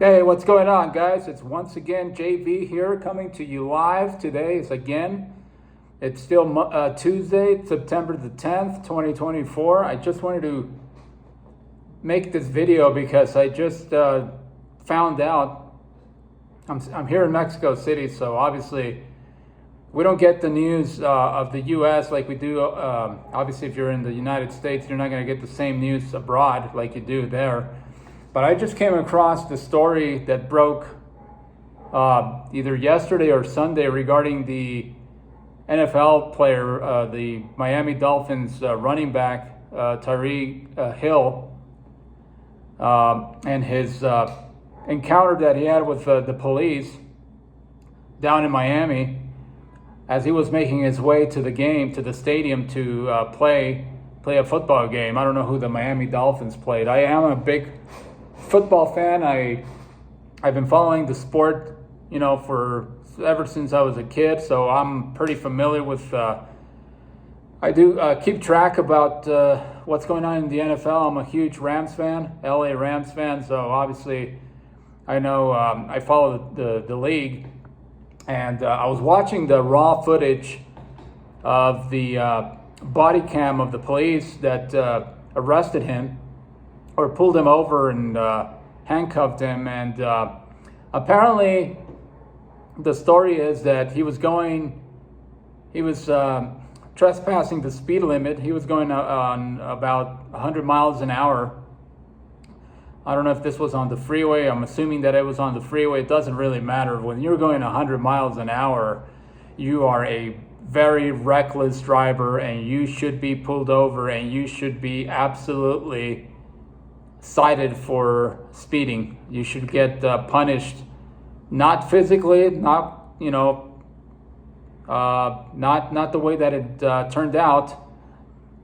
Hey, what's going on, guys? It's once again JV here coming to you live. Today is it's still Tuesday, September the 10th, 2024. I just wanted to make this video because I just found out I'm here in Mexico City, so obviously we don't get the news of the U.S. like we do. Obviously, if you're in the United States, you're not going to get the same news abroad like you do there. But I just came across the story that broke either yesterday or Sunday regarding the NFL player, the Miami Dolphins running back, TYREEK Hill, and his encounter that he had with the police down in Miami as he was making his way to the stadium to play a football game. I don't know who the Miami Dolphins played. I am a big football fan. I've been following the sport, for ever since I was a kid, so I'm pretty familiar with. I do keep track about what's going on in the NFL. I'm a huge Rams fan, LA Rams fan, so obviously I know I follow the league, and I was watching the raw footage of the body cam of the police that arrested him or pulled him over and handcuffed him. And apparently the story is that he was trespassing the speed limit. He was going on about 100 miles an hour. I don't know if this was on the freeway. I'm assuming that it was on the freeway. It doesn't really matter. When you're going 100 miles an hour, you are a very reckless driver, and you should be pulled over, and you should be absolutely cited for speeding. You should get punished, not physically, not not the way that it turned out,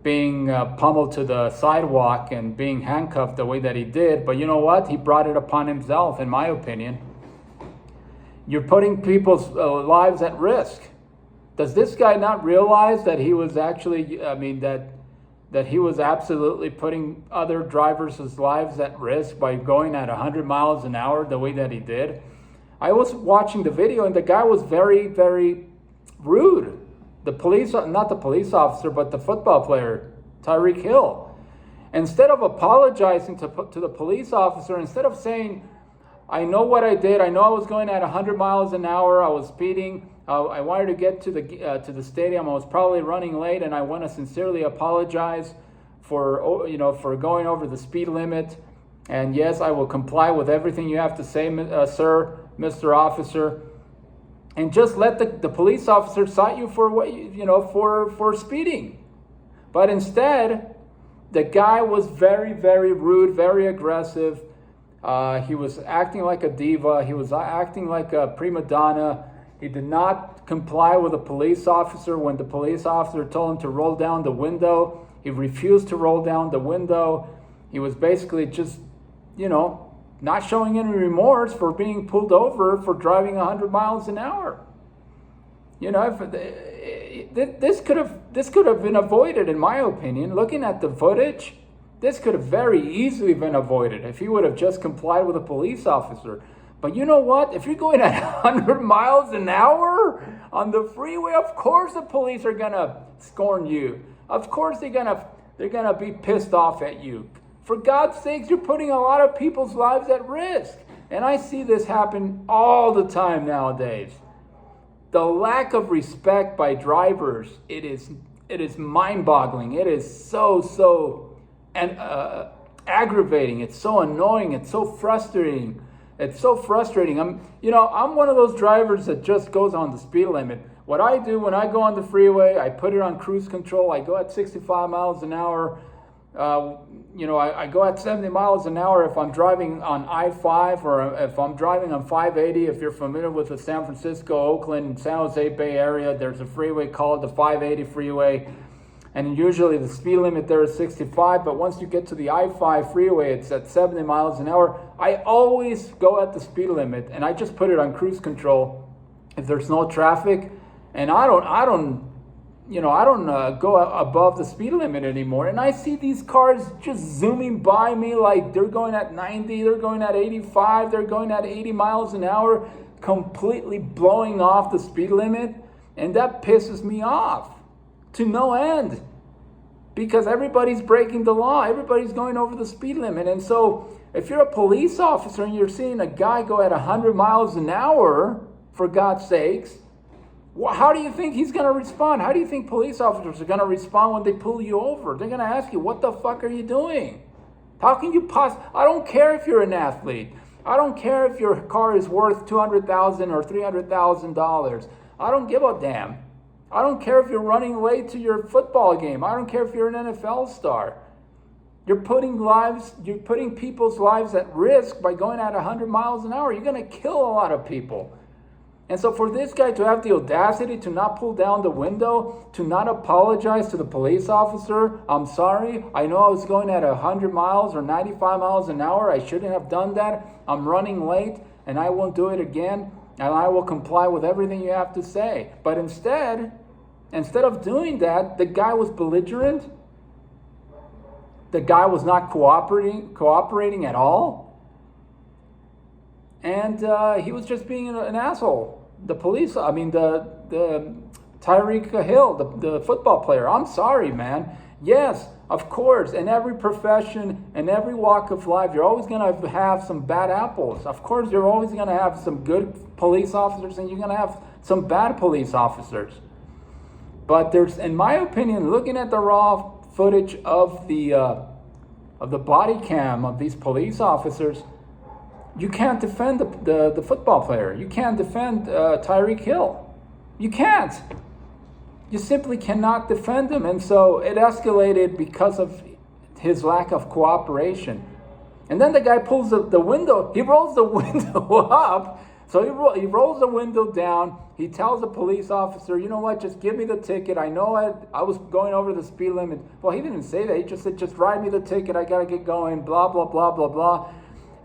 being pummeled to the sidewalk and being handcuffed the way that he did. But you know what? He brought it upon himself, in my opinion. You're putting people's lives at risk. Does this guy not realize that he was actually, that he was absolutely putting other drivers' lives at risk by going at 100 miles an hour the way that he did? I was watching the video, and the guy was very, very rude. Not the police officer, but the football player, TYREEK Hill. Instead of apologizing to the police officer, instead of saying, I know what I did, I know I was going at 100 miles an hour, I was speeding, I wanted to get to the stadium, I was probably running late, and I want to sincerely apologize for going over the speed limit. And yes, I will comply with everything you have to say, sir, Mr. Officer. And just let the police officer cite you for for speeding. But instead, the guy was very, very rude, very aggressive. He was acting like a diva. He was acting like a prima donna. He did not comply with the police officer when the police officer told him to roll down the window. He refused to roll down the window. He was basically just, not showing any remorse for being pulled over for driving 100 miles an hour. This could have been avoided, in my opinion. Looking at the footage, this could have very easily been avoided if he would have just complied with a police officer. But you know what? If you're going at 100 miles an hour on the freeway, of course the police are gonna scorn you. Of course they're gonna be pissed off at you. For God's sakes, you're putting a lot of people's lives at risk. And I see this happen all the time nowadays. The lack of respect by drivers, it is mind-boggling. It is so aggravating. It's so annoying. It's so frustrating. I'm one of those drivers that just goes on the speed limit. What I do when I go on the freeway, I put it on cruise control. I go at 65 miles an hour. I go at 70 miles an hour if I'm driving on I-5 or if I'm driving on 580. If you're familiar with the San Francisco, Oakland, San Jose Bay Area, there's a freeway called the 580 freeway. And usually the speed limit there is 65, but once you get to the I-5 freeway, it's at 70 miles an hour. I always go at the speed limit, and I just put it on cruise control if there's no traffic. And I don't I don't go above the speed limit anymore. And I see these cars just zooming by me like they're going at 90, they're going at 85, they're going at 80 miles an hour, completely blowing off the speed limit. And that pisses me off to no end, because everybody's breaking the law. Everybody's going over the speed limit. And so if you're a police officer and you're seeing a guy go at 100 miles an hour, for God's sakes, how do you think he's going to respond? How do you think police officers are going to respond when they pull you over? They're going to ask you, what the fuck are you doing? How can you I don't care if you're an athlete. I don't care if your car is worth $200,000 or $300,000. I don't give a damn. I don't care if you're running late to your football game. I don't care if you're an NFL star. You're putting people's lives at risk by going at 100 miles an hour. You're going to kill a lot of people. And so for this guy to have the audacity to not pull down the window, to not apologize to the police officer, I'm sorry, I know I was going at 100 miles or 95 miles an hour, I shouldn't have done that, I'm running late, and I won't do it again, and I will comply with everything you have to say. But instead of doing that, the guy was belligerent, the guy was not cooperating at all, and he was just being an asshole. The TYREEK Hill, the football player. I'm sorry, man. Yes, of course, in every profession, in every walk of life, you're always going to have some bad apples. Of course, you're always going to have some good police officers, and you're going to have some bad police officers. But there's, in my opinion, looking at the raw footage of the body cam of these police officers, you can't defend the football player. You can't defend TYREEK Hill. You can't. You simply cannot defend him. And so it escalated because of his lack of cooperation. And then the guy pulls the window. He rolls the window up. So he rolls the window down. He tells the police officer, you know what, just give me the ticket. I know I was going over the speed limit. Well, he didn't say that. He just said, just write me the ticket. I got to get going, blah, blah, blah, blah, blah.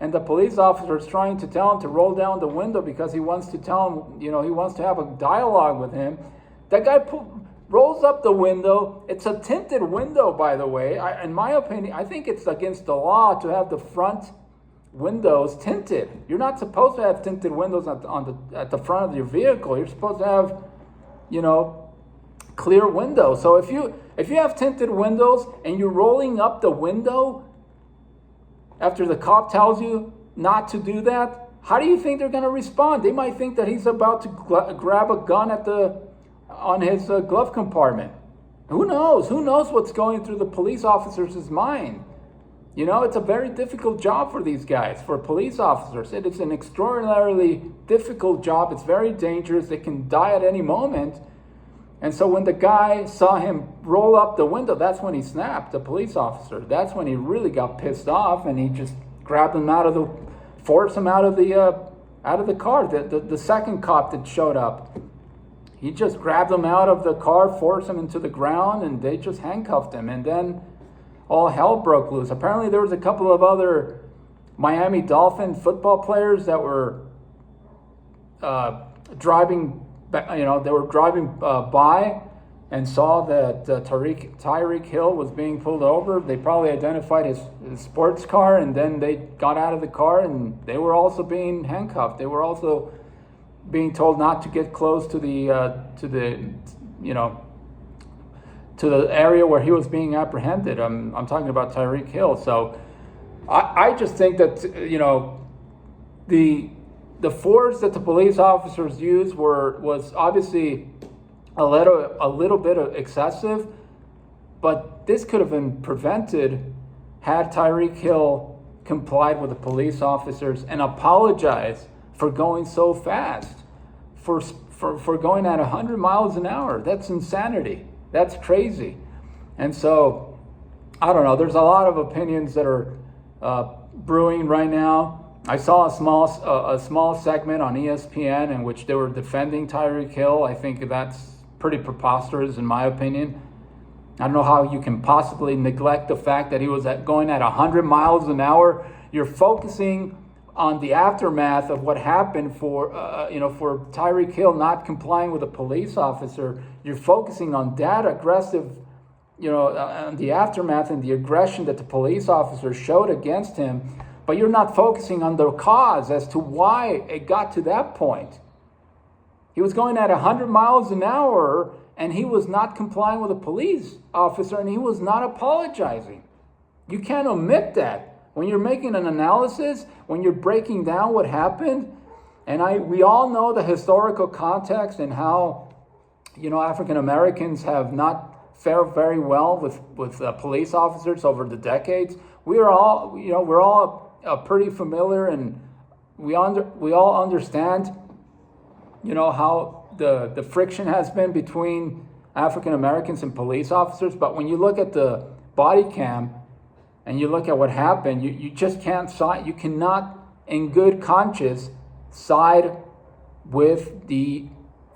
And the police officer is trying to tell him to roll down the window because he wants to tell him, he wants to have a dialogue with him. That guy rolls up the window. It's a tinted window, by the way. In my opinion, I think it's against the law to have the front windows tinted. You're not supposed to have tinted windows at the front of your vehicle. You're supposed to have, clear windows. So if you have tinted windows and you're rolling up the window after the cop tells you not to do that, how do you think they're going to respond? They might think that he's about to grab a gun on his glove compartment. Who knows? Who knows what's going through the police officer's mind? It's a very difficult job for these guys, for police officers. It is an extraordinarily difficult job. It's very dangerous. They can die at any moment. And so when the guy saw him roll up the window, that's when he snapped, the police officer. That's when he really got pissed off, and he just grabbed him forced him out of the car. The second cop that showed up, he just grabbed him out of the car, forced him into the ground, and they just handcuffed him. And then all hell broke loose. Apparently there was a couple of other Miami Dolphin football players that were driving by and saw that TYREEK Hill was being pulled over. They probably identified his sports car, and then they got out of the car, and they were also being handcuffed. They were also being told not to get close to the area where he was being apprehended. I'm talking about TYREEK Hill. So I just think that the force that the police officers used was obviously a little bit excessive, but this could have been prevented had TYREEK Hill complied with the police officers and apologized for going so fast, for going at 100 miles an hour. That's insanity. That's crazy. And so, I don't know, there's a lot of opinions that are brewing right now. I saw a small segment on ESPN in which they were defending TYREEK Hill. I think that's pretty preposterous in my opinion. I don't know how you can possibly neglect the fact that he was going at 100 miles an hour. You're focusing on the aftermath of what happened for for TYREEK Hill not complying with a police officer. You're focusing on that aggressive, on the aftermath and the aggression that the police officer showed against him, but you're not focusing on the cause as to why it got to that point. He was going at 100 miles an hour and he was not complying with a police officer and he was not apologizing. You can't omit that. When you're making an analysis, when you're breaking down what happened, and we all know the historical context and how, African Americans have not fared very well with police officers over the decades. We're all pretty familiar, and we all understand, how the friction has been between African Americans and police officers. But when you look at the body cam and you look at what happened, you just can't side. You cannot, in good conscience, side with the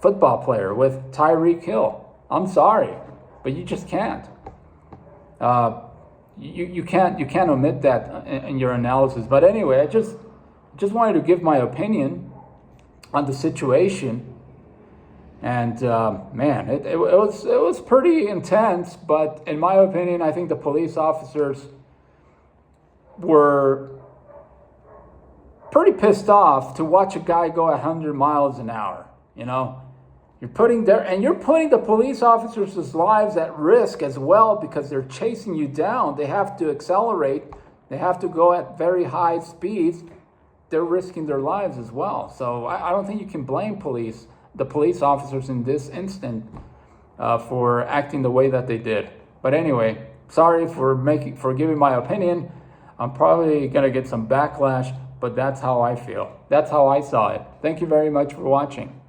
football player, with TYREEK Hill. I'm sorry, but you just can't. You can't omit that in your analysis. But anyway, I just wanted to give my opinion on the situation. And man, it was pretty intense. But in my opinion, I think the police officers were pretty pissed off to watch a guy go 100 miles an hour. You're putting the police officers' lives at risk as well, because they're chasing you down. They have to accelerate. They have to go at very high speeds. They're risking their lives as well. So I don't think you can blame the police officers in this instant for acting the way that they did. But anyway, sorry for giving my opinion. I'm probably going to get some backlash, but that's how I feel. That's how I saw it. Thank you very much for watching.